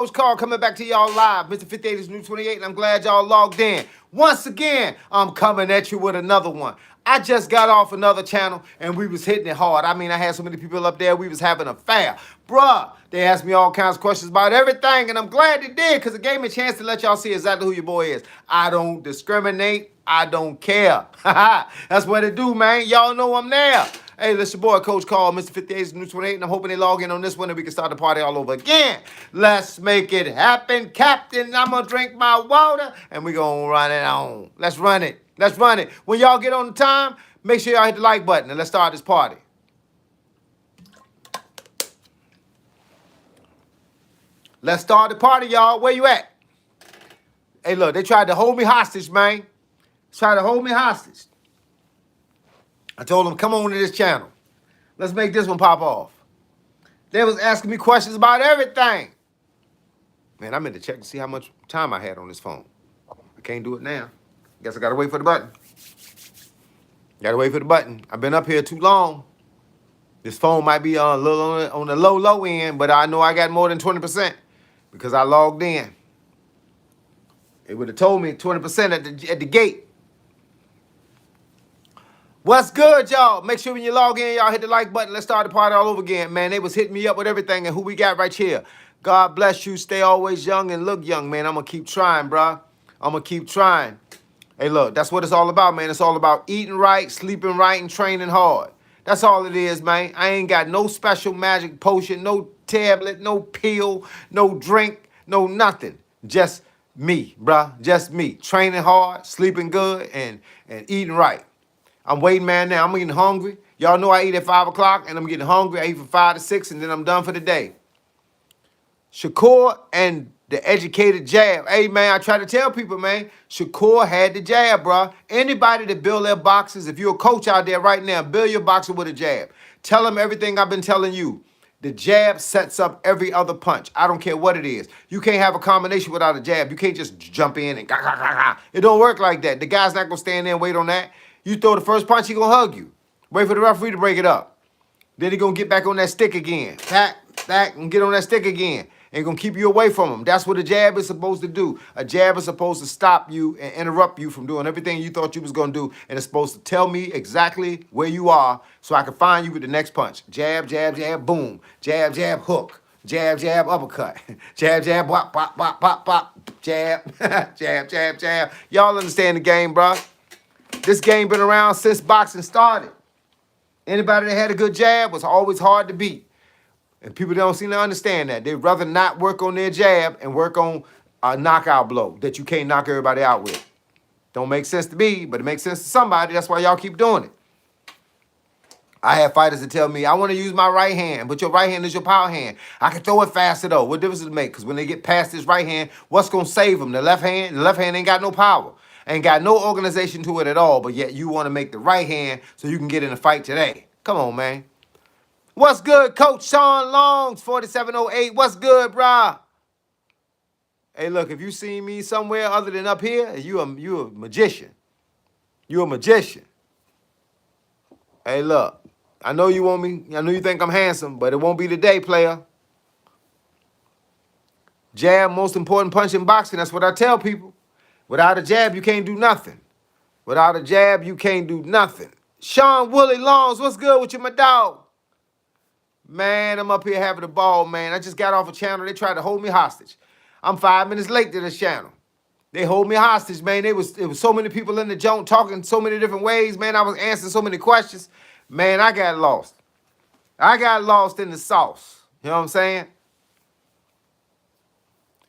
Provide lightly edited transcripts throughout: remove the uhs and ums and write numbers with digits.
Coach Carl coming back to y'all live. Mr. 58 is new 28, and I'm glad y'all logged in. Once again, I'm coming at you with another one. I just got off another channel, and we was hitting it hard. I mean, I had so many people up there, we was having a fair. Bruh, they asked me all kinds of questions about everything, and I'm glad they did, because it gave me a chance to let y'all see exactly who your boy is. I don't discriminate. I don't care. That's what it do, man. Y'all know I'm there. Hey, this your boy, Coach Carl, Mr. 58's new 28, and I'm hoping they log in on this one and we can start the party all over again. Let's make it happen, Captain. I'm going to drink my water, and we're going to run it on. Let's run it. Let's run it. When y'all get on the time, make sure y'all hit the like button, and let's start this party. Let's start the party, y'all. Where you at? Hey, look, they tried to hold me hostage, man. Tried to hold me hostage. I told them, come on to this channel. Let's make this one pop off. They was asking me questions about everything. Man, I meant to check to see how much time I had on this phone. I can't do it now. Guess I gotta wait for the button. Gotta wait for the button. I've been up here too long. This phone might be a little on the low end, but I know I got more than 20% because I logged in. It would have told me 20% at the gate. What's good, y'all? Make sure when you log in, y'all hit the like button. Let's start the party all over again, man. They was hitting me up with everything, and who we got right here. God bless you. Stay always young and look young, man. I'm going to keep trying, bro. I'm going to keep trying. Hey, look, that's what it's all about, man. It's all about eating right, sleeping right, and training hard. That's all it is, man. I ain't got no special magic potion, no tablet, no pill, no drink, no nothing. Just me, bruh. Just me. Training hard, sleeping good, and eating right. I'm waiting, man, now. I'm getting hungry. Y'all know I eat at 5 o'clock, and I'm getting hungry. I eat from 5 to 6, and then I'm done for the day. Shakur and the educated jab. Hey, man, I try to tell people, man, Shakur had the jab, bro. Anybody that build their boxes, if you're a coach out there right now, build your boxer with a jab. Tell them everything I've been telling you. The jab sets up every other punch. I don't care what it is. You can't have a combination without a jab. You can't just jump in and ga, ga, ga, ga. It don't work like that. The guy's not going to stand there and wait on that. You throw the first punch, he going to hug you. Wait for the referee to break it up. Then he going to get back on that stick again. Tack, and get on that stick again. And going to keep you away from him. That's what a jab is supposed to do. A jab is supposed to stop you and interrupt you from doing everything you thought you was going to do. And it's supposed to tell me exactly where you are so I can find you with the next punch. Jab, jab, jab, boom. Jab, jab, hook. Jab, jab, uppercut. Jab, jab, bop, bop, bop, bop, bop. Jab, jab, jab, jab. Y'all understand the game, bro. This game been around since boxing started. Anybody that had a good jab was always hard to beat. And people don't seem to understand that. They'd rather not work on their jab and work on a knockout blow that you can't knock everybody out with. Don't make sense to me, but it makes sense to somebody. That's why y'all keep doing it. I have fighters that tell me, I want to use my right hand, but your right hand is your power hand. I can throw it faster, though. What difference does it make? Because when they get past this right hand, what's going to save them? The left hand? The left hand ain't got no power. Ain't got no organization to it at all, but yet you want to make the right hand so you can get in a fight today. Come on, man. What's good, Coach Sean Longs, 4708? What's good, brah? Hey, look, if you see me somewhere other than up here, you a magician. You a magician. Hey, look, I know you want me. I know you think I'm handsome, but it won't be today, player. Jab, most important punch in boxing. That's what I tell people. Without a jab, you can't do nothing. Without a jab, you can't do nothing. Sean Willie Longs, what's good with you, my dog? Man, I'm up here having a ball, man. I just got off a channel. They tried to hold me hostage. I'm 5 minutes late to this channel. They hold me hostage, man. It was so many people in the joint talking so many different ways, man. I was answering so many questions. Man, I got lost. I got lost in the sauce. You know what I'm saying?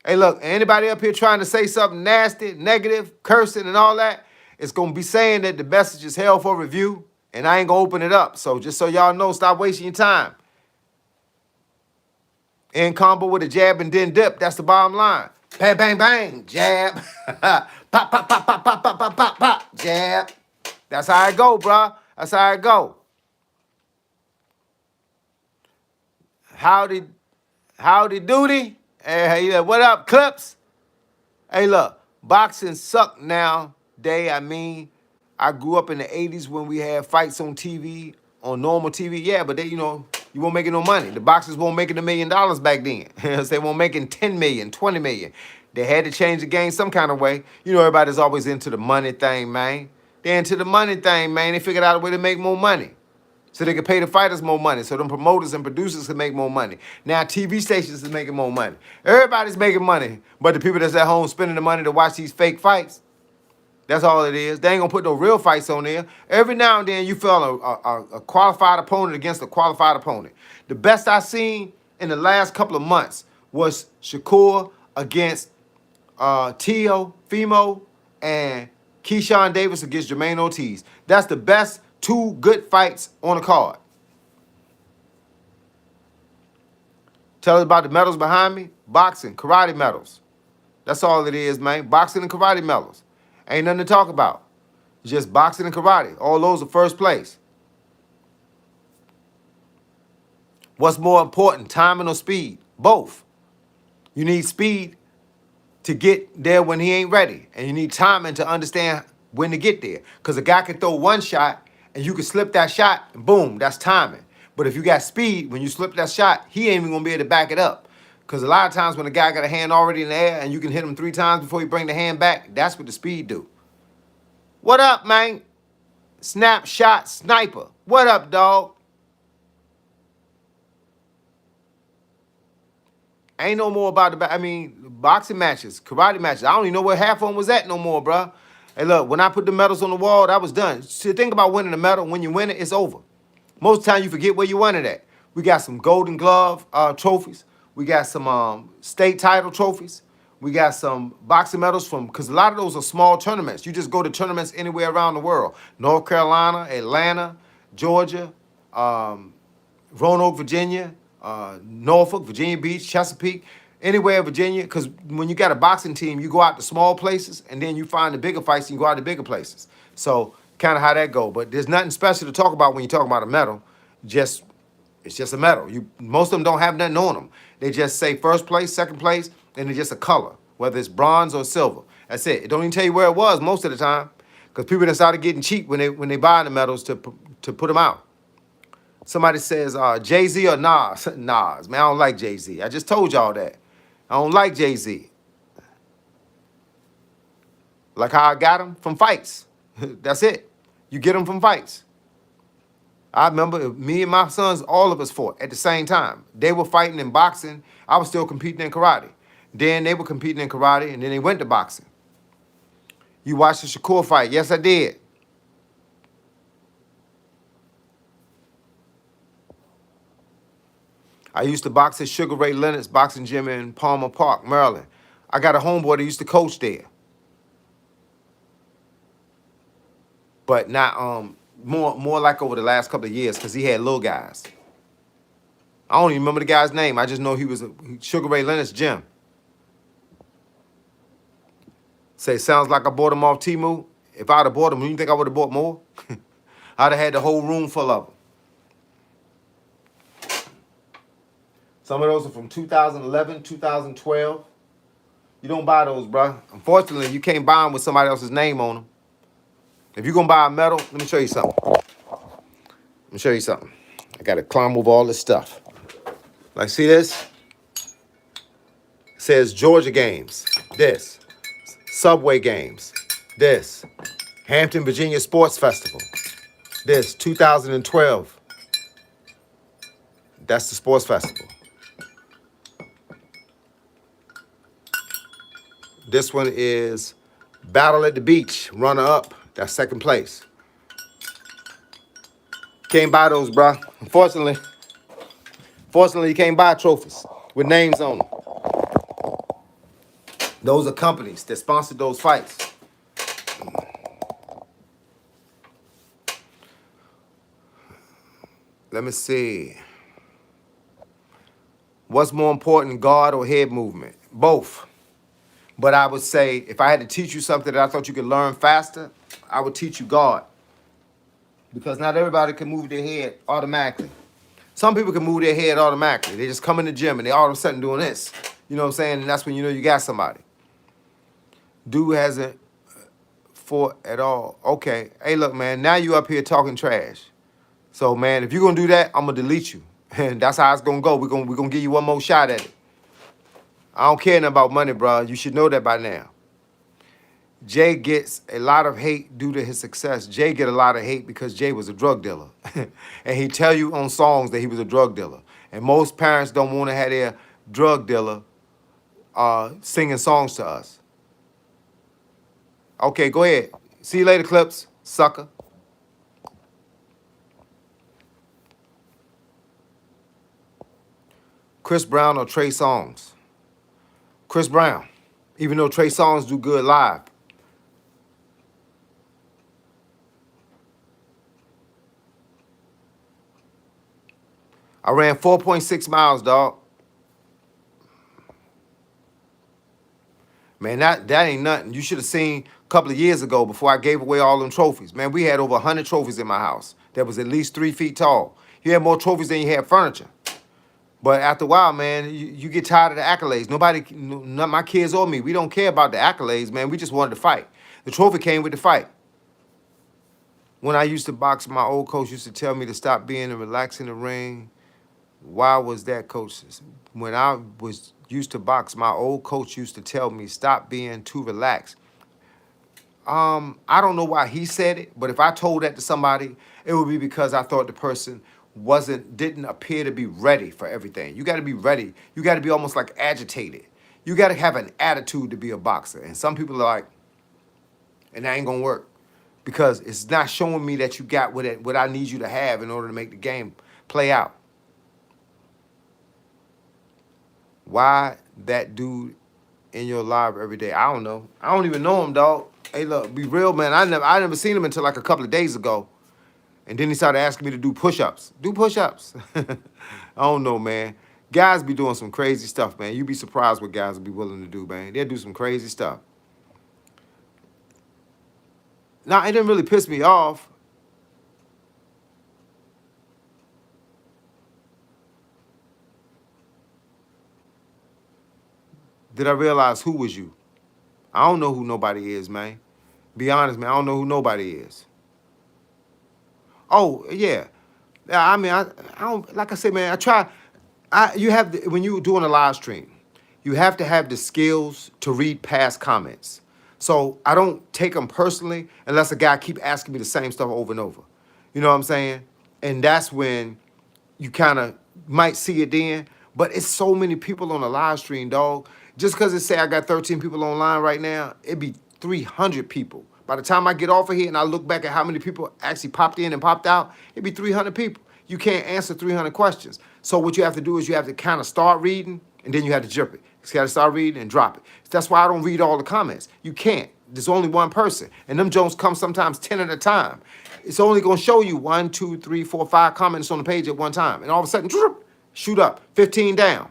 Hey, look, anybody up here trying to say something nasty, negative, cursing and all that, it's going to be saying that the message is held for review, and I ain't going to open it up. So just so y'all know, stop wasting your time. In combo with a jab and then dip. That's the bottom line. Bang, bang, bang. Jab. Pop, pop, pop, pop, pop, pop, pop, pop, pop. Jab. That's how I go, bro. That's how I go. Howdy doody. Hey, what up, Clips? Hey, look. Boxing suck nowadays. I mean, I grew up in the 80s when we had fights on TV, on normal TV. Yeah, but they, you won't make no money. The boxers won't make $1 million back then. They won't making 10 million, 20 million. They had to change the game some kind of way. You know, everybody's always into the money thing, man. They're into the money thing, man. They figured out a way to make more money, so they could pay the fighters more money, so them promoters and producers can make more money. Now TV stations is making more money. Everybody's making money, but the people that's at home spending the money to watch these fake fights, that's all it is. They ain't gonna put no real fights on there. Every now and then you feel a qualified opponent against a qualified opponent. The best I seen in the last couple of months was Shakur against Tio, Fimo, and Keyshawn Davis against Jermaine Ortiz. That's the best two good fights on the card. Tell us about the medals behind me. Boxing, karate medals. That's all it is, man. Boxing and karate medals. Ain't nothing to talk about. Just boxing and karate. All those are first place. What's more important, timing or speed? Both. You need speed to get there when he ain't ready. And you need timing to understand when to get there. Because a guy can throw one shot and you can slip that shot and boom, that's timing. But if you got speed, when you slip that shot, he ain't even going to be able to back it up. Because a lot of times when a guy got a hand already in the air and you can hit him 3 times before you bring the hand back, that's what the speed do. What up, man? Snapshot Sniper. What up, dog? Ain't no more about boxing matches, karate matches. I don't even know where half of them was at no more, bro. Hey, look, when I put the medals on the wall, that was done. See, think about winning a medal. When you win it, it's over. Most of the time, you forget where you won it at. We got some Golden Glove trophies. We got some state title trophies. We got some boxing medals because a lot of those are small tournaments. You just go to tournaments anywhere around the world. North Carolina, Atlanta, Georgia, Roanoke, Virginia, Norfolk, Virginia Beach, Chesapeake, anywhere in Virginia. Because when you got a boxing team, you go out to small places, and then you find the bigger fights, and you go out to bigger places. So kind of how that go. But there's nothing special to talk about when you talk about a medal. It's just a medal. Most of them don't have nothing on them. They just say first place, second place, and it's just a color, whether it's bronze or silver. That's it. It don't even tell you where it was most of the time, because people that started getting cheap when they buy the medals to put them out. Somebody says Jay-Z or Nas. Nas, man, I don't like Jay-Z. I just told y'all that. I don't like Jay-Z. Like how I got him from fights. That's it. You get them from fights. I remember me and my sons, all of us fought at the same time. They were fighting in boxing. I was still competing in karate. Then they were competing in karate, and then they went to boxing. You watched the Shakur fight? Yes, I did. I used to box at Sugar Ray Leonard's boxing gym in Palmer Park, Maryland. I got a homeboy that used to coach there. But not more like over the last couple of years, because he had little guys. I don't even remember the guy's name. I just know he was Sugar Ray Leonard's gym. Say, sounds like I bought him off Temu. If I'd have bought him, you think I would have bought more? I'd have had the whole room full of them. Some of those are from 2011, 2012. You don't buy those, bro. Unfortunately, you can't buy them with somebody else's name on them. If you're going to buy a medal, let me show you something. I got to climb over all this stuff. Like, see this? It says Georgia Games. This. Subway Games. This. Hampton, Virginia Sports Festival. This. 2012. That's the sports festival. This one is Battle at the Beach, runner-up. That's second place. Can't buy those, bro. Unfortunately, you can't buy trophies with names on them. Those are companies that sponsored those fights. Let me see. What's more important, guard or head movement? Both. But I would say, if I had to teach you something that I thought you could learn faster, I would teach you guard. Because not everybody can move their head automatically. Some people can move their head automatically. They just come in the gym and they all of a sudden doing this. You know what I'm saying? And that's when you know you got somebody. Dude hasn't fought at all. Okay. Hey, look, man, now you up here talking trash. So, man, if you're going to do that, I'm going to delete you. And that's how it's gonna go. We're gonna give you one more shot at it. I don't care nothing about money, bro. You should know that by now. Jay gets a lot of hate due to his success. Jay get a lot of hate because Jay was a drug dealer. And he tell you on songs that he was a drug dealer. And most parents don't want to have their drug dealer singing songs to us. Okay, go ahead. See you later, Clips, sucker. Chris Brown or Trey Songz? Chris Brown, even though Trey Songz do good live. I ran 4.6 miles, dog. Man, that ain't nothing. You should have seen a couple of years ago before I gave away all them trophies. Man, we had over 100 trophies in my house that was at least 3 feet tall. You had more trophies than you had furniture. But after a while, man, you get tired of the accolades. Nobody, none of my kids or me, we don't care about the accolades, man. We just wanted to fight. The trophy came with the fight. When I used to box, my old coach used to tell me to stop being and relax in the ring. Why was that, coach? When I was used to box, my old coach used to tell me, stop being too relaxed. I don't know why he said it, but if I told that to somebody, it would be because I thought the person didn't appear to be ready for everything. You got to be ready. You got to be almost like agitated. You got to have an attitude to be a boxer. And some people are like, and that ain't gonna work because it's not showing me that you got what I need you to have in order to make the game play out. Why that dude in your live every day? I don't know. I don't even know him, dog. Hey, look, be real, man. I never seen him until like a couple of days ago. And then he started asking me to do push-ups. Do push-ups. I don't know, man. Guys be doing some crazy stuff, man. You'd be surprised what guys will be willing to do, man. They'll do some crazy stuff. Now, it didn't really piss me off. Did I realize who was you? I don't know who nobody is, man. Be honest, man. I don't know who nobody is. Oh, yeah. I mean, I don't, like I said, man, you have, when you're doing a live stream, you have to have the skills to read past comments. So I don't take them personally unless a guy keep asking me the same stuff over and over. You know what I'm saying? And that's when you kind of might see it then. But it's so many people on the live stream, dog. Just because it say I got 13 people online right now, it'd be 300 people. By the time I get off of here and I look back at how many people actually popped in and popped out, it'd be 300 people. You can't answer 300 questions. So what you have to do is you have to kind of start reading and then you have to jump it. You got to start reading and drop it. That's why I don't read all the comments. You can't. There's only one person. And them Jones come sometimes 10 at a time. It's only going to show you 1, 2, 3, 4, 5 comments on the page at one time. And all of a sudden, shoot up, 15 down.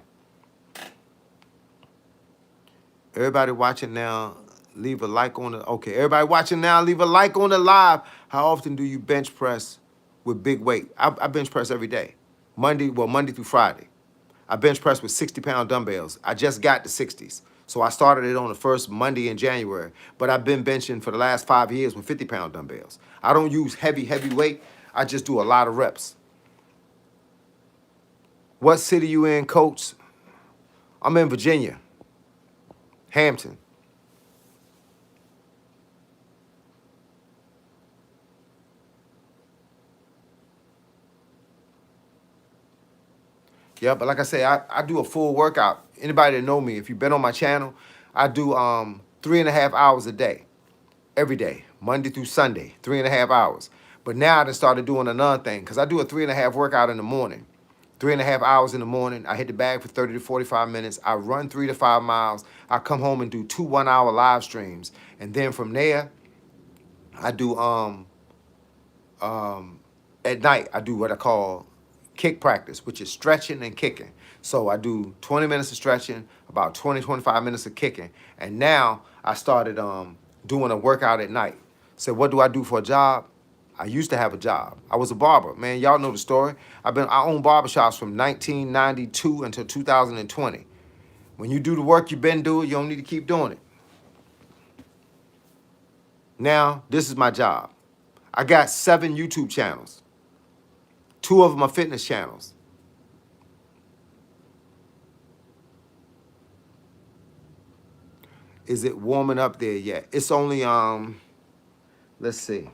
Everybody watching now, leave a like on the, okay, everybody watching now, leave a like on the live. How often do you bench press with big weight? I bench press every day. Monday through Friday. I bench press with 60-pound dumbbells. I just got the 60s. So I started it on the first Monday in January. But I've been benching for the last 5 years with 50-pound dumbbells. I don't use heavy weight. I just do a lot of reps. What city you in, coach? I'm in Virginia. Hampton. Yeah, but like I say, I do a full workout. Anybody that know me, if you've been on my channel, I do 3.5 hours a day, every day, Monday through Sunday, 3.5 hours. But now I just started doing another thing because I do a 3.5 workout in the morning. 3.5 hours in the morning. I hit the bag for 30 to 45 minutes. I run 3 to 5 miles. I come home and do 2 1-hour live streams. And then from there, I do at night, I do what I call kick practice, which is stretching and kicking. So I do 20 minutes of stretching, about 20, 25 minutes of kicking. And now I started doing a workout at night. So what do I do for a job? I used to have a job. I was a barber. Man, y'all know the story. I own barbershops from 1992 until 2020. When you do the work you've been doing, you don't need to keep doing it. Now, this is my job. I got 7 YouTube channels. 2 of them are fitness channels. Is it warming up there yet? It's only let's see.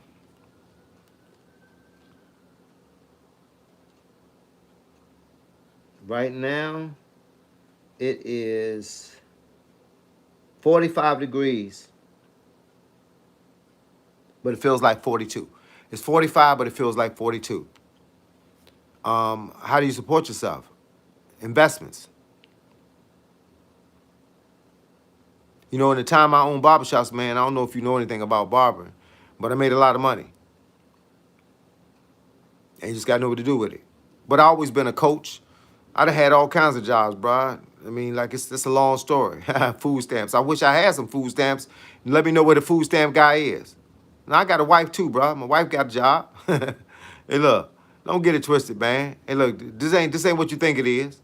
Right now, it is 45 degrees, but it feels like 42. It's 45, but it feels like 42. How do you support yourself? Investments. You know, in the time I owned barbershops, man, I don't know if you know anything about barbering, but I made a lot of money. And you just got to know what to do with it. But I always been a coach. I'd have had all kinds of jobs, bro. I mean, like, it's a long story. Food stamps. I wish I had some food stamps. Let me know where the food stamp guy is. Now, I got a wife, too, bro. My wife got a job. Hey, look, don't get it twisted, man. Hey, look, this ain't what you think it is.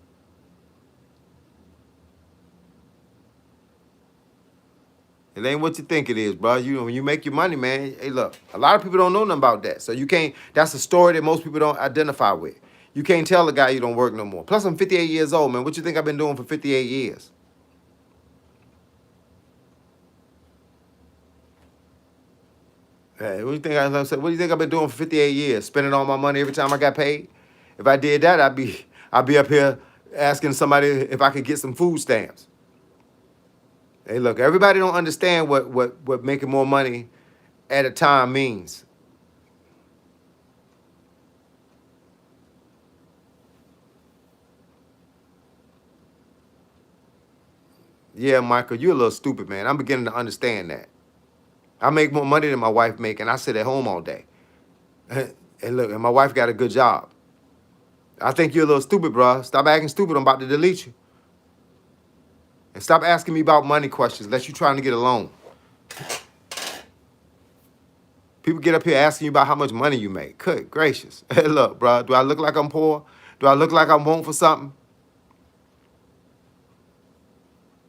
It ain't what you think it is, bro. You know, when you make your money, man, hey, look, a lot of people don't know nothing about that. So you can't, that's a story that most people don't identify with. You can't tell a guy you don't work no more. Plus, I'm 58 years old, man. What you think I've been doing for 58 years? Hey, what do you think what do you think I've been doing for 58 years? Spending all my money every time I got paid? If I did that, I'd be up here asking somebody if I could get some food stamps. Hey, look, everybody don't understand what making more money at a time means. Yeah, Michael, you're a little stupid, man. I'm beginning to understand that. I make more money than my wife make, and I sit at home all day. And look, and my wife got a good job. I think you're a little stupid, bro. Stop acting stupid. I'm about to delete you. And stop asking me about money questions unless you're trying to get a loan. People get up here asking you about how much money you make. Good gracious. Hey, look, bro, do I look like I'm poor? Do I look like I'm wanting for something?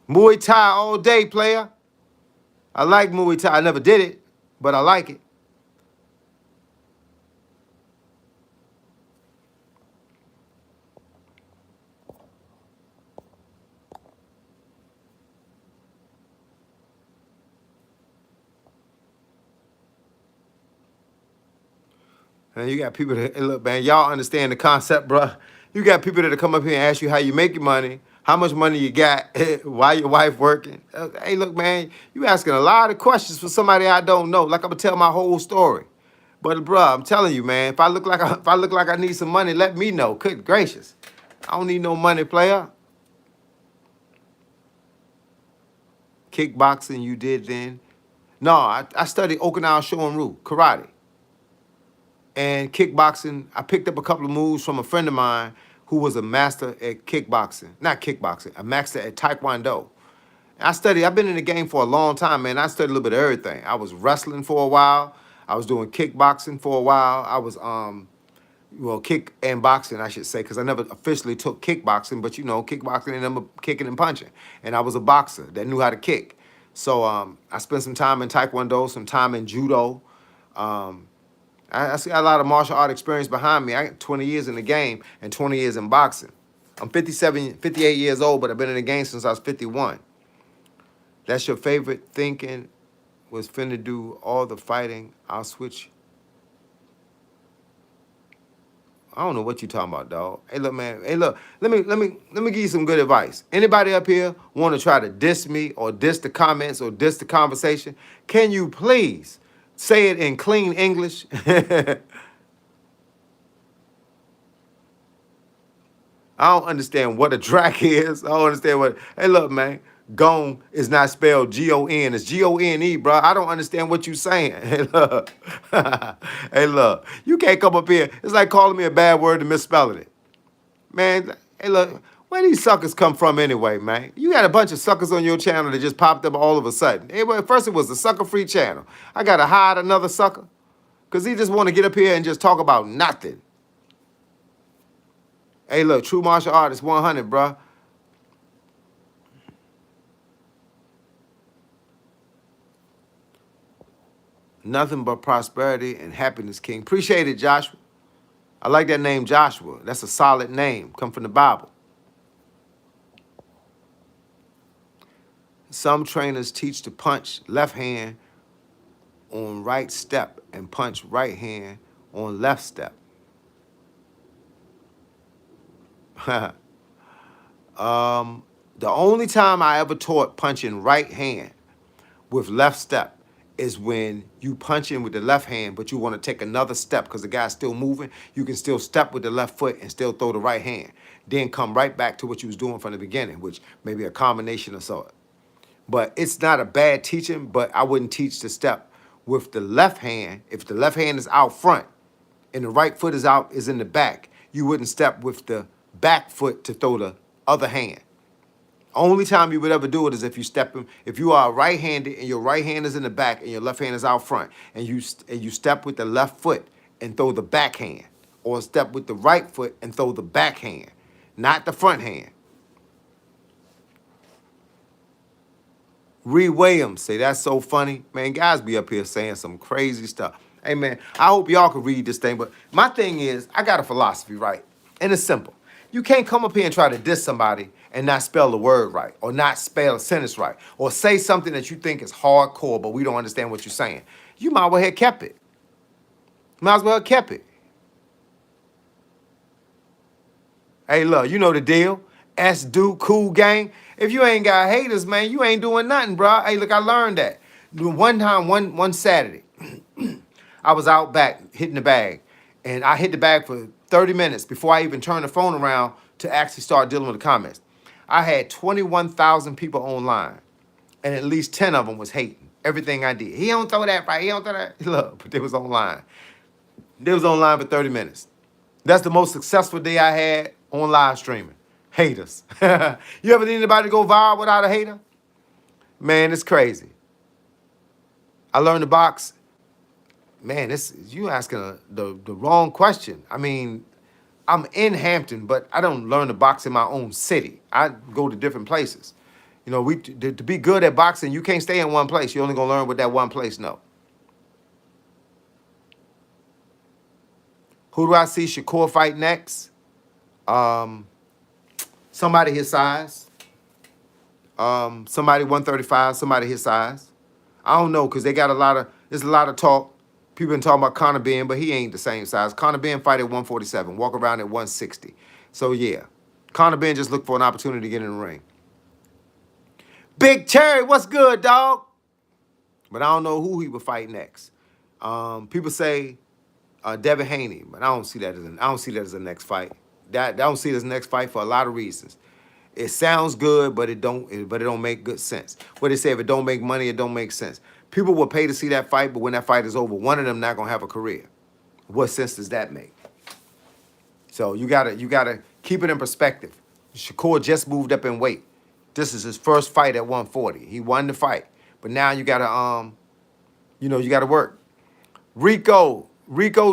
Muay Thai all day, player. I like Muay Thai. I never did it, but I like it. And you got people that, hey, look, man, y'all understand the concept, bro. You got people that come up here and ask you how you make your money, how much money you got, why your wife working. Hey, look, man, you asking a lot of questions for somebody I don't know. Like I'm gonna tell my whole story. But bro, I'm telling you, man, if I look like I need some money, let me know. Good gracious, I don't need no money, player. Kickboxing, you did then? No, I studied Okinawa Shorin-ryu, karate. And kickboxing, I picked up a couple of moves from a friend of mine who was a master at kickboxing. Not kickboxing, a master at taekwondo. I've been in the game for a long time, man. I studied a little bit of everything. I was wrestling for a while. I was doing kickboxing for a while. I was well, kick and boxing, I should say, because I never officially took kickboxing, but you know, kickboxing and I'm kicking and punching. And I was a boxer that knew how to kick. So I spent some time in taekwondo, some time in judo. Um, I got a lot of martial art experience behind me. I got 20 years in the game and 20 years in boxing. I'm 58 years old, but I've been in the game since I was 51. That's your favorite thinking was finna do all the fighting. I'll switch. I don't know what you talking about, dog. Hey, look, man. Hey, look. Let me give you some good advice. Anybody up here want to try to diss me or diss the comments or diss the conversation? Can you please say it in clean English? I don't understand what a drac is. I don't understand what. Hey, look, man. Gone is not spelled G-O-N. It's G-O-N-E, bro. I don't understand what you saying. Hey, look. Hey, look. You can't come up here. It's like calling me a bad word and misspelling it. Man, hey, look. Where these suckers come from anyway, man? You got a bunch of suckers on your channel that just popped up all of a sudden. Hey, well, first it was a sucker-free channel. I got to hide another sucker because he just want to get up here and just talk about nothing. Hey, look, true martial artist 100, bro. Nothing but prosperity and happiness, King. Appreciate it, Joshua. I like that name, Joshua. That's a solid name. Come from the Bible. Some trainers teach to punch left hand on right step and punch right hand on left step. The only time I ever taught punching right hand with left step is when you punch in with the left hand, but you want to take another step because the guy's still moving. You can still step with the left foot and still throw the right hand. Then come right back to what you was doing from the beginning, which may be a combination of sort. But it's not a bad teaching, but I wouldn't teach the step with the left hand. If the left hand is out front and the right foot is in the back, you wouldn't step with the back foot to throw the other hand. Only time you would ever do it is if you are right-handed and your right hand is in the back and your left hand is out front, and you step with the left foot and throw the back hand, or step with the right foot and throw the back hand, not the front hand. Ree Williams say, that's so funny. Man, guys be up here saying some crazy stuff. Hey, man, I hope y'all can read this thing, but my thing is, I got a philosophy, right? And it's simple. You can't come up here and try to diss somebody and not spell the word right, or not spell a sentence right, or say something that you think is hardcore, but we don't understand what you're saying. You might as well have kept it. Might as well have kept it. Hey, look, you know the deal. S-Do, cool gang. If you ain't got haters, man, you ain't doing nothing, bro. Hey, look, I learned that. One time, one Saturday, I was out back hitting the bag, and I hit the bag for 30 minutes before I even turned the phone around to actually start dealing with the comments. I had 21,000 people online, and at least 10 of them was hating everything I did. He don't throw that right. He don't throw that. Look, but they was online. They was online for 30 minutes. That's the most successful day I had on live streaming. Haters. You ever need anybody to go viral without a hater? Man, it's crazy. I learned to box. Man, you asking the wrong question. I mean, I'm in Hampton, but I don't learn to box in my own city. I go to different places. You know, to be good at boxing, you can't stay in one place. You're only gonna learn what that one place know. Who do I see Shakur fight next? Somebody his size. Somebody 135, somebody his size. I don't know, because there's a lot of talk. People been talking about Conor Ben, but he ain't the same size. Conor Ben fight at 147, walk around at 160. So yeah, Conor Ben just looked for an opportunity to get in the ring. Big Cherry, what's good, dog? But I don't know who he would fight next. People say Devin Haney, but I don't see that as a next fight. I don't see it as a next fight for a lot of reasons. It sounds good, but it don't make good sense. What they say, if it don't make money, it don't make sense. People will pay to see that fight, but when that fight is over, one of them not gonna have a career. What sense does that make? So you gotta keep it in perspective. Shakur just moved up in weight. This is his first fight at 140. He won the fight, but now you gotta you gotta work. Rico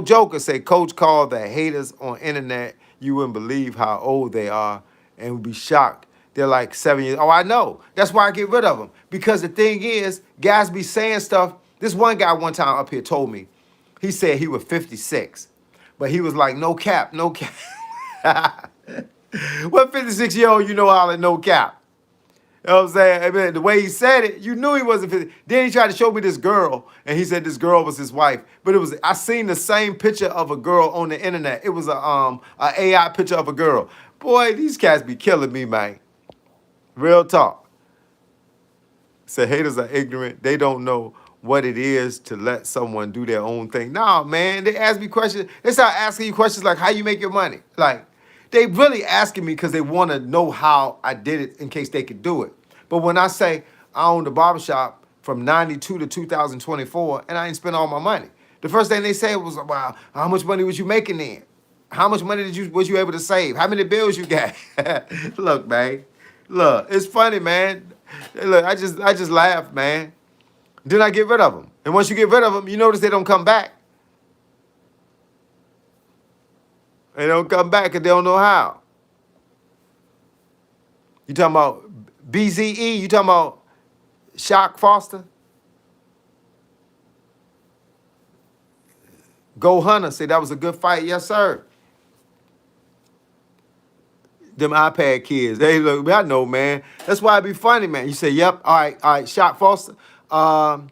Joker say, Coach called the haters on internet. You wouldn't believe how old they are and would be shocked. They're like 7 years. Oh, I know. That's why I get rid of them. Because the thing is, guys be saying stuff. This one guy one time up here told me, he said he was 56. But he was like, no cap, no cap. What 56-year-old you know holler no cap? You know what I'm saying? I mean, the way he said it, you knew he wasn't 50. Then he tried to show me this girl, and he said this girl was his wife. But I seen the same picture of a girl on the internet. It was a AI picture of a girl. Boy, these cats be killing me, man. Real talk. Say haters are ignorant. They don't know what it is to let someone do their own thing. Nah, man, they ask me questions. They start asking you questions like, how you make your money? Like, they really asking me because they want to know how I did it in case they could do it. But when I say I owned a barbershop from 92 to 2024 and I ain't spent all my money, the first thing they say was, wow, how much money was you making then? How much money was you able to save? How many bills you got? Look, man. Look, it's funny, man. Look, I just laugh, man. Then I get rid of them. And once you get rid of them, you notice they don't come back. They don't come back because they don't know how. You talking about BZE? You talking about Shock Foster? Go Hunter say that was a good fight. Yes, sir. Them iPad kids. They look, I know, man. That's why it be funny, man. You say, yep, all right, Shot Foster.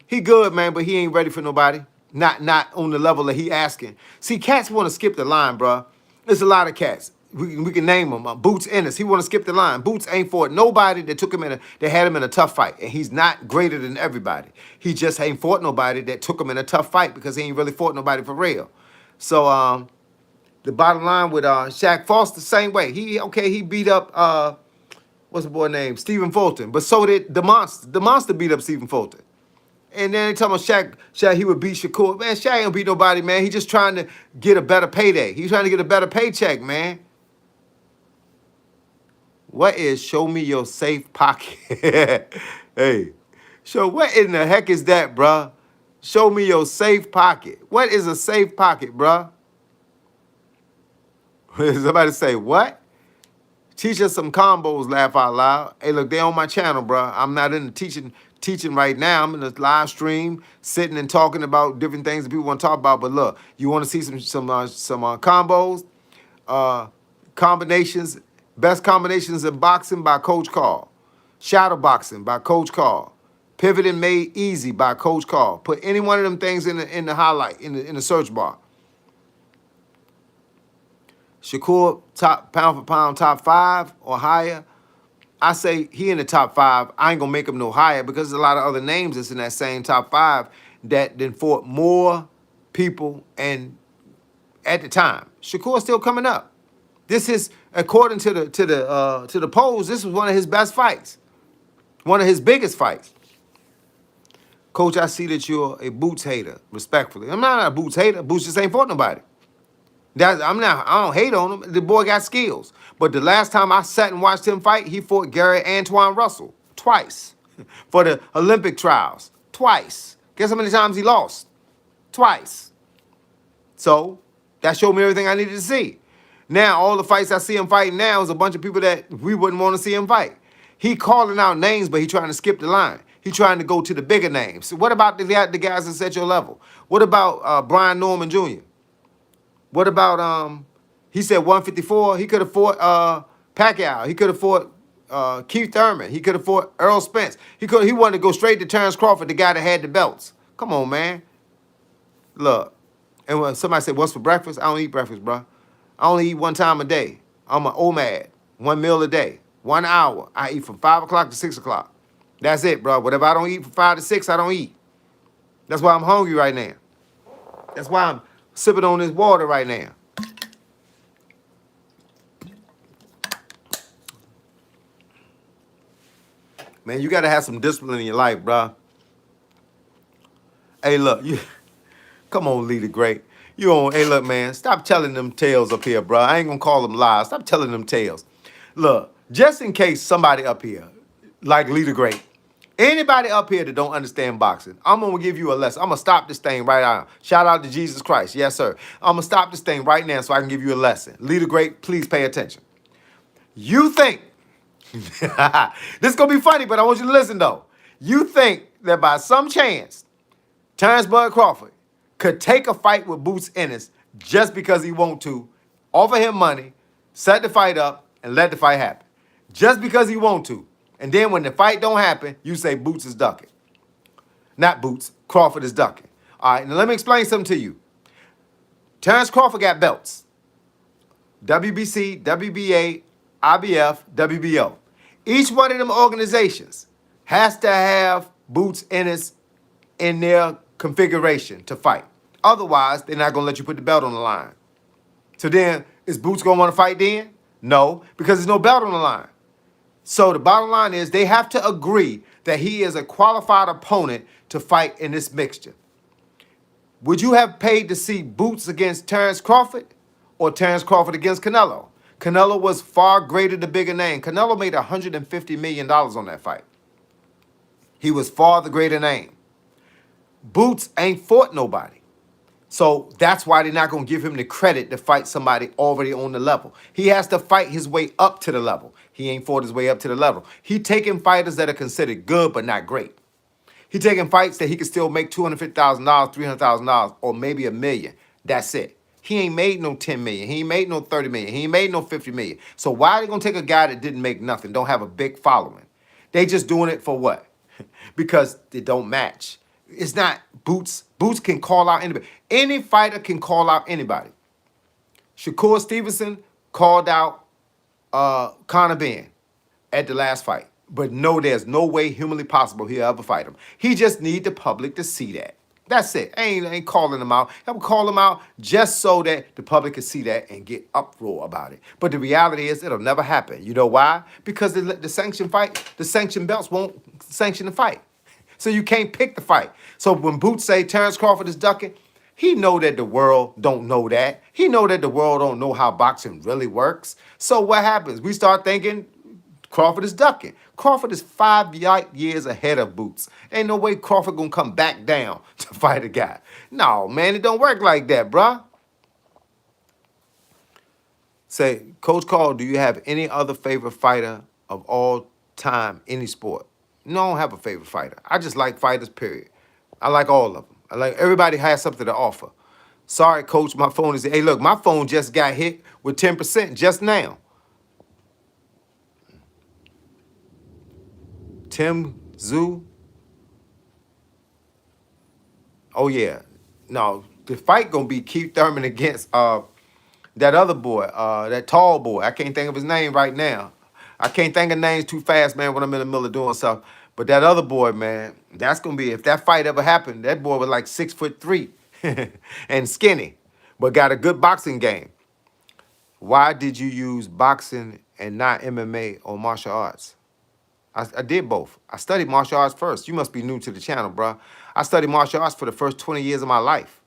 He good, man, but he ain't ready for nobody. Not on the level that he asking. See, cats want to skip the line, bro. There's a lot of cats. We can name them. Boots Ennis. He want to skip the line. Boots ain't for nobody that took him that had him in a tough fight. And he's not greater than everybody. He just ain't fought nobody that took him in a tough fight because he ain't really fought nobody for real. So the bottom line with Shaq Foster, same way. He beat up what's the boy name? Stephen Fulton. But so did the Monster. The Monster beat up Stephen Fulton. And then they tell him Shaq, he would beat Shakur. Man, Shaq ain't beat nobody, man. He just trying to get a better payday. He's trying to get a better paycheck, man. What is show me your safe pocket? Hey, what in the heck is that, bruh? Show me your safe pocket. What is a safe pocket, bruh? Somebody say, what? Teach us some combos, laugh out loud. Hey, look, they on my channel, bruh. I'm not in the teaching right now. I'm in the live stream, sitting and talking about different things that people want to talk about. But look, you want to see some combos, combinations, best combinations in boxing by Coach Carl, shadow boxing by Coach Carl, pivoting made easy by Coach Carl. Put any one of them things in the highlight in the search bar. Shakur, top pound for pound, top 5 or higher. I say he in the top 5. I ain't gonna make him no higher because there's a lot of other names that's in that same top 5 that then fought more people and at the time. Shakur's still coming up. This is according to the polls. This was one of his best fights, one of his biggest fights. Coach, I see that you're a Boots hater. Respectfully, I'm not a Boots hater. Boots just ain't fought nobody. I don't hate on him. The boy got skills. But the last time I sat and watched him fight, he fought Gary Antoine Russell twice for the Olympic trials. Twice. Guess how many times he lost? Twice. So that showed me everything I needed to see. Now, all the fights I see him fighting now is a bunch of people that we wouldn't want to see him fight. He calling out names, but he trying to skip the line. He trying to go to the bigger names. So what about the guys that's at your level? What about Brian Norman Jr.? What about, he said 154. He could have fought Pacquiao. He could have fought Keith Thurman. He could have fought Earl Spence. He wanted to go straight to Terrence Crawford, the guy that had the belts. Come on, man. Look. And when somebody said, what's for breakfast? I don't eat breakfast, bro. I only eat one time a day. I'm an OMAD. 1 meal a day. 1 hour. I eat from 5 o'clock to 6 o'clock. That's it, bro. Whatever I don't eat from 5 to 6, I don't eat. That's why I'm hungry right now. That's why I'm sipping on this water right now. Man, you got to have some discipline in your life, bro. Hey, look, come on, Leader Great. Hey, look, man, stop telling them tales up here, bro. I ain't going to call them lies. Stop telling them tales. Look, just in case somebody up here, like Leader Great, anybody up here that don't understand boxing, I'm going to give you a lesson. I'm going to stop this thing right now. Shout out to Jesus Christ. Yes, sir. I'm going to stop this thing right now so I can give you a lesson. Leader Great, please pay attention. You think, this is going to be funny, but I want you to listen, though. You think that by some chance, Terrence Bud Crawford could take a fight with Boots Ennis just because he want to, offer him money, set the fight up, and let the fight happen. Just because he want to. And then when the fight don't happen, you say Boots is ducking. Not Boots, Crawford is ducking. All right, now let me explain something to you. Terrence Crawford got belts. WBC, WBA, IBF, WBO. Each one of them organizations has to have Boots Ennis in their configuration to fight. Otherwise, they're not going to let you put the belt on the line. So then, is Boots going to want to fight then? No, because there's no belt on the line. So the bottom line is they have to agree that he is a qualified opponent to fight in this mixture. Would you have paid to see Boots against Terrence Crawford or Terrence Crawford against Canelo? Canelo was far greater, the bigger name. Canelo made $150 million on that fight. He was far the greater name. Boots ain't fought nobody. So that's why they're not going to give him the credit to fight somebody already on the level. He has to fight his way up to the level. He ain't fought his way up to the level. He taking fighters that are considered good but not great. He taking fights that he can still make $250,000, $300,000, or maybe $1 million. That's it. He ain't made no 10 million. He ain't made no 30 million. He ain't made no 50 million. So why are they gonna take a guy that didn't make nothing, don't have a big following? They just doing it for what? Because they don't match. It's not Boots. Boots can call out anybody. Any fighter can call out anybody. Shakur Stevenson called out Conor Ben at the last fight. But no, there's no way humanly possible he'll ever fight him. He just need the public to see that. That's it. I ain't calling him out. I'm call him out just so that the public can see that and get uproar about it. But the reality is it'll never happen. You know why? Because the sanctioned belts won't sanction the fight. So you can't pick the fight. So when Boots say Terrence Crawford is ducking, he know that the world don't know that. He know that the world don't know how boxing really works. So what happens? We start thinking Crawford is ducking. Crawford is 5 years ahead of Boots. Ain't no way Crawford gonna come back down to fight a guy. No, man, it don't work like that, bruh. Say, Coach Carl, do you have any other favorite fighter of all time, any sport? No, I don't have a favorite fighter. I just like fighters, period. I like all of them. I like everybody has something to offer. Sorry, Coach, my phone is, hey, look, my phone just got hit with 10% just now. Tim Zoo. Oh, yeah. No, the fight going to be Keith Thurman against that other boy, that tall boy. I can't think of his name right now. I can't think of names too fast, man, when I'm in the middle of doing stuff. But that other boy, man, that's going to be, if that fight ever happened, that boy was like 6'3" and skinny, but got a good boxing game. Why did you use boxing and not MMA or martial arts? I did both. I studied martial arts first. You must be new to the channel, bro. I studied martial arts for the first 20 years of my life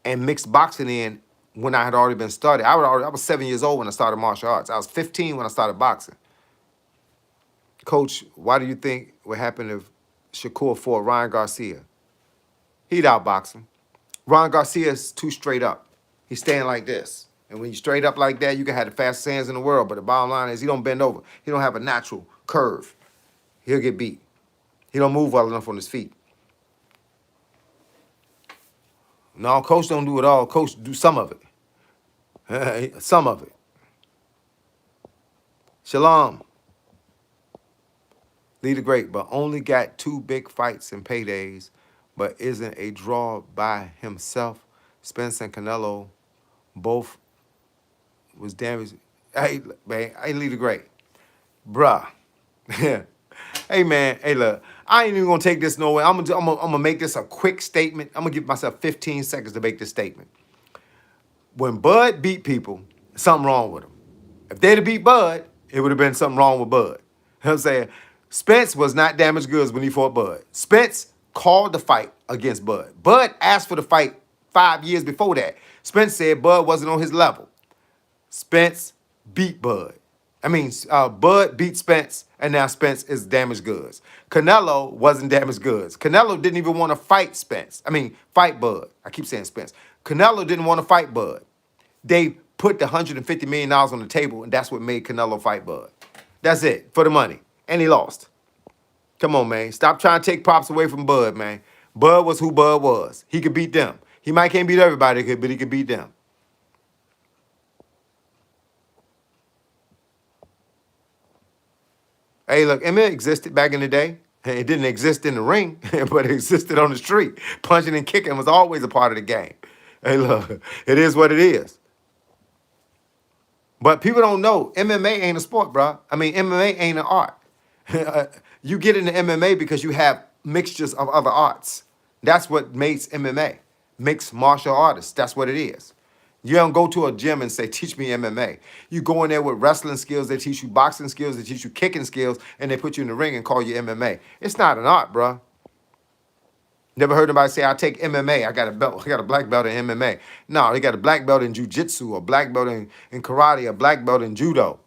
and mixed boxing in when I had already been started. I was 7 years old when I started martial arts. I was 15 when I started boxing. Coach, why do you think what happened if Shakur fought Ryan Garcia? He'd outbox him. Ryan Garcia is too straight up. He's standing like this. And when you straight up like that, you can have the fastest hands in the world. But the bottom line is he don't bend over. He don't have a natural curve. He'll get beat. He don't move well enough on his feet. No, Coach don't do it all. Coach do some of it. Some of it. Shalom. Leader great, but only got 2 big fights and paydays, but isn't a draw by himself. Spence and Canelo both was damaged. Hey, man, hey, Leader great. Bruh. Hey, man, hey, look, I ain't even gonna take this nowhere. I'm gonna make this a quick statement. I'm gonna give myself 15 seconds to make this statement. When Bud beat people, something wrong with him. If they'd have beat Bud, it would have been something wrong with Bud. You know what I'm saying? Spence was not damaged goods when he fought Bud. Spence called the fight against Bud. Bud asked for the fight 5 years before that. Spence said Bud wasn't on his level. Spence beat Bud. Bud beat Spence, and now Spence is damaged goods. Canelo wasn't damaged goods. Canelo didn't even want to fight fight Bud. I keep saying Spence. Canelo didn't want to fight Bud. They put the $150 million on the table, and that's what made Canelo fight Bud. That's it, for the money. And he lost. Come on, man. Stop trying to take props away from Bud, man. Bud was who Bud was. He could beat them. He might can't beat everybody, but he could beat them. Hey, look, MMA existed back in the day. It didn't exist in the ring, but it existed on the street. Punching and kicking was always a part of the game. Hey, look, it is what it is. But people don't know MMA ain't a sport, bro. MMA ain't an art. You get into MMA because you have mixtures of other arts. That's what makes MMA. Mixed martial artists. That's what it is. You don't go to a gym and say, teach me MMA. You go in there with wrestling skills, they teach you boxing skills, they teach you kicking skills, and they put you in the ring and call you MMA. It's not an art, bro. Never heard anybody say, I take MMA, I got a belt, I got a black belt in MMA. No, they got a black belt in jiu-jitsu, a black belt in karate, a black belt in judo.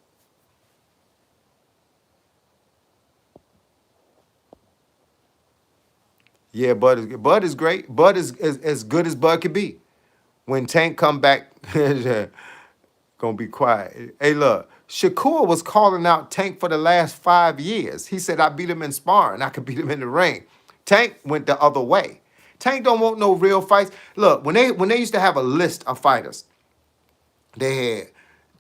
Yeah, Bud is great. Bud is as good as Bud could be. When Tank come back, gonna be quiet. Hey, look, Shakur was calling out Tank for the last 5 years. He said, I beat him in sparring. I could beat him in the ring. Tank went the other way. Tank don't want no real fights. Look, when they used to have a list of fighters, they had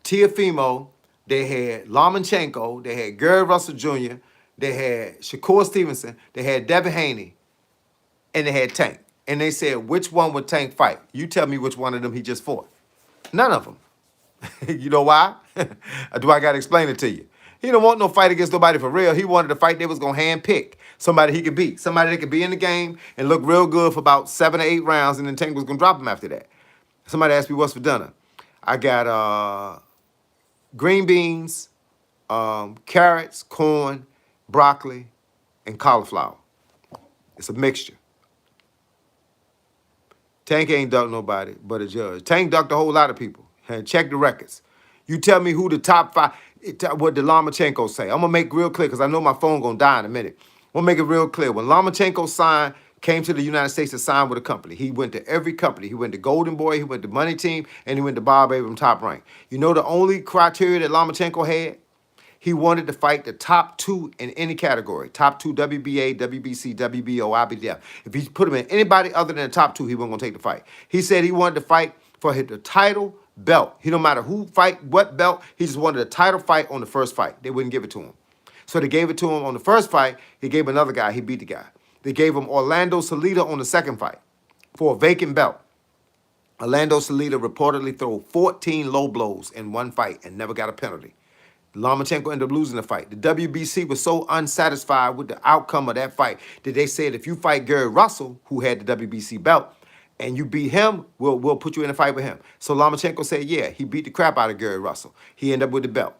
Teofimo, they had Lomachenko, they had Gary Russell Jr., they had Shakur Stevenson, they had Devin Haney, and they had Tank. And they said, which one would Tank fight? You tell me which one of them he just fought. None of them. You know why? Do I got to explain it to you? He don't want no fight against nobody for real. He wanted to fight they was going to hand pick. Somebody he could beat. Somebody that could be in the game and look real good for about 7 or 8 rounds, and then Tank was going to drop him after that. Somebody asked me what's for dinner. I got green beans, carrots, corn, broccoli, and cauliflower. It's a mixture. Tank ain't ducked nobody but a judge. Tank ducked a whole lot of people. And check the records. You tell me who the top 5, what did Lomachenko say? I'm going to make real clear because I know my phone going to die in a minute. I'm going to make it real clear. When Lomachenko came to the United States to sign with a company, he went to every company. He went to Golden Boy, he went to Money Team, and he went to Bob Arum Top Rank. You know the only criteria that Lomachenko had? He wanted to fight the top 2 in any category. Top 2 WBA, WBC, WBO, IBF. If he put him in anybody other than the top 2, he wasn't going to take the fight. He said he wanted to fight for the title belt. He don't matter who fight, what belt. He just wanted a title fight on the first fight. They wouldn't give it to him. So they gave it to him on the first fight. He gave another guy. He beat the guy. They gave him Orlando Salido on the second fight for a vacant belt. Orlando Salido reportedly threw 14 low blows in one fight and never got a penalty. Lomachenko ended up losing the fight. The WBC was so unsatisfied with the outcome of that fight that they said, if you fight Gary Russell, who had the WBC belt, and you beat him, we'll put you in a fight with him. So Lomachenko said, yeah, he beat the crap out of Gary Russell. He ended up with the belt.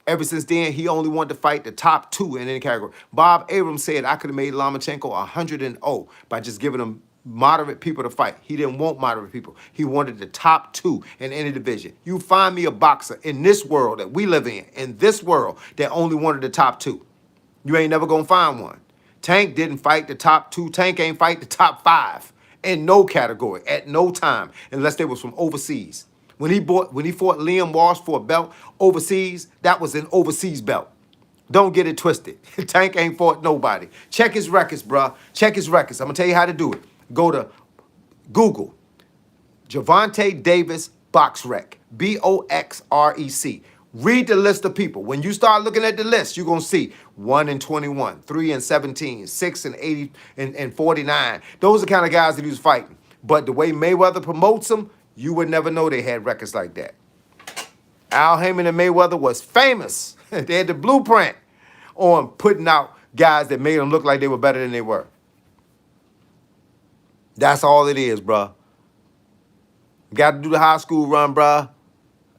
Ever since then, he only wanted to fight the top 2 in any category. Bob Arum said I could have made Lomachenko 100-0 by just giving him moderate people to fight. He didn't want moderate people. He wanted the top 2 in any division. You find me a boxer in this world that we live in this world, that only wanted the top 2. You ain't never gonna find one. Tank didn't fight the top 2. Tank ain't fight the top 5 in no category at no time unless they was from overseas. When he fought Liam Walsh for a belt overseas, that was an overseas belt. Don't get it twisted. Tank ain't fought nobody. Check his records, bruh. Check his records. I'm gonna tell you how to do it. Go to Google, Gervonta Davis BoxRec, BoxRec. Read the list of people. When you start looking at the list, you're going to see 1-21, 3-17, 6-80, and 49. Those are the kind of guys that he was fighting. But the way Mayweather promotes them, you would never know they had records like that. Al Haymon and Mayweather was famous. They had the blueprint on putting out guys that made them look like they were better than they were. That's all it is, bruh. Got to do the high school run, bruh.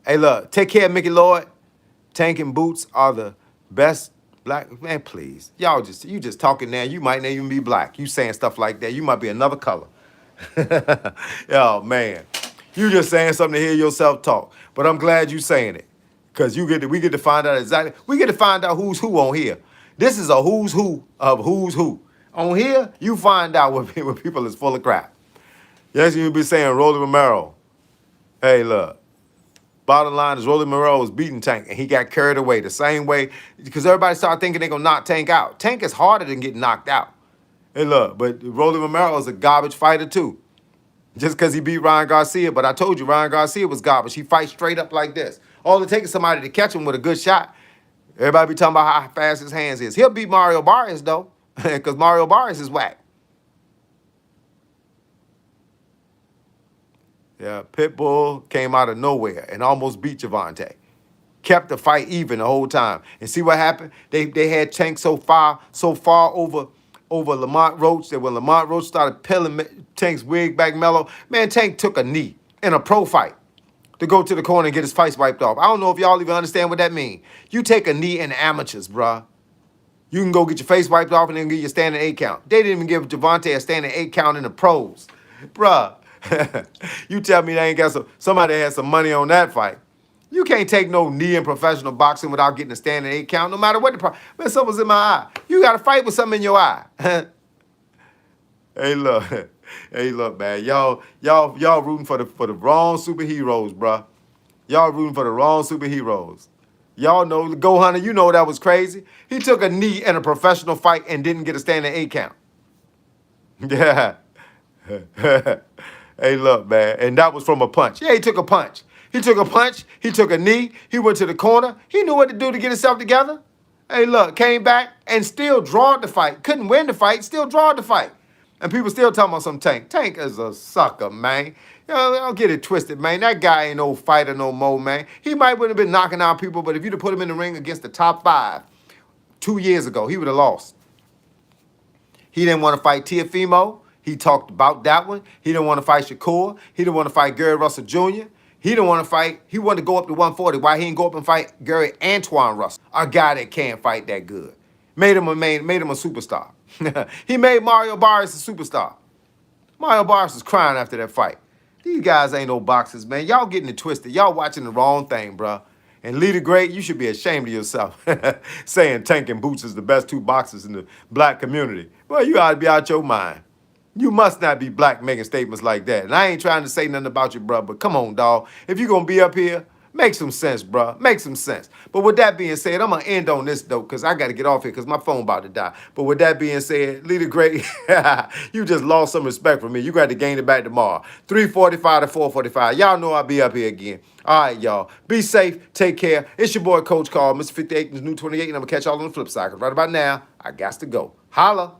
Hey, look, take care of Mickey Lloyd. Tank and Boots are the best black. Man, please. You just talking now. You might not even be black. You saying stuff like that. You might be another color. Oh, man. You just saying something to hear yourself talk. But I'm glad you saying it. Because we get to find out exactly. We get to find out who's who on here. This is a who's who of who's who. On here, you find out when people is full of crap. Yes, you'll be saying Rolly Romero. Hey, look. Bottom line is Rolly Romero was beating Tank, and he got carried away the same way because everybody started thinking they're going to knock Tank out. Tank is harder than getting knocked out. Hey, look, but Rolly Romero is a garbage fighter, too. Just because he beat Ryan Garcia, but I told you Ryan Garcia was garbage. He fights straight up like this. All it takes is somebody to catch him with a good shot. Everybody be talking about how fast his hands is. He'll beat Mario Barrios, though. Because Mario Barrios is whack. Yeah, Pitbull came out of nowhere and almost beat Gervonta. Kept the fight even the whole time. And see what happened? They had Tank so far over Lamont Roach that when Lamont Roach started peeling Tank's wig back mellow, man, Tank took a knee in a pro fight to go to the corner and get his face wiped off. I don't know if y'all even understand what that means. You take a knee in amateurs, bruh. You can go get your face wiped off and then get your standing 8 count. They didn't even give Gervonta a standing 8 count in the pros. Bruh, you tell me they ain't got somebody had some money on that fight. You can't take no knee in professional boxing without getting a standing 8 count, no matter what the problem. Man, something's in my eye. You got to fight with something in your eye. Hey, look. Hey, look, man. Y'all rooting for the wrong superheroes, bruh. Y'all rooting for the wrong superheroes. Y'all know, Go Hunter, you know that was crazy. He took a knee in a professional fight and didn't get a standing 8 count. Yeah. Hey, look, man. And that was from a punch. Yeah, he took a punch. He took a punch. He took a knee. He went to the corner. He knew what to do to get himself together. Hey, look, came back and still drawed the fight. Couldn't win the fight, still drawed the fight. And people still talking about some Tank. Tank is a sucker, man. Don't get it twisted, man. That guy ain't no fighter no more, man. He might would have been knocking out people, but if you'd have put him in the ring against the top 5 2 years ago, he would have lost. He didn't want to fight Teofimo. He talked about that one. He didn't want to fight Shakur. He didn't want to fight Gary Russell Jr. He didn't want to fight. He wanted to go up to 140. Why he didn't go up and fight Gary Antoine Russell, a guy that can't fight that good? Made him a superstar. He made Mario Barrios a superstar. Mario Barrios was crying after that fight. These guys ain't no boxers, man. Y'all getting it twisted. Y'all watching the wrong thing, bro. And Lee the Great, you should be ashamed of yourself saying Tank and Boots is the best 2 boxers in the black community. Well, you ought to be out your mind. You must not be black making statements like that. And I ain't trying to say nothing about you, bro, but come on, dog. If you're going to be up here, make some sense, bro. Make some sense. But with that being said, I'm going to end on this, though, because I got to get off here because my phone about to die. But with that being said, Lee the Great, you just lost some respect from me. You got to gain it back tomorrow. 3:45 to 4:45. Y'all know I'll be up here again. All right, y'all. Be safe. Take care. It's your boy, Coach Carl, Mr. 58, and New 28, and I'm going to catch y'all on the flip side. Because right about now, I got to go. Holla.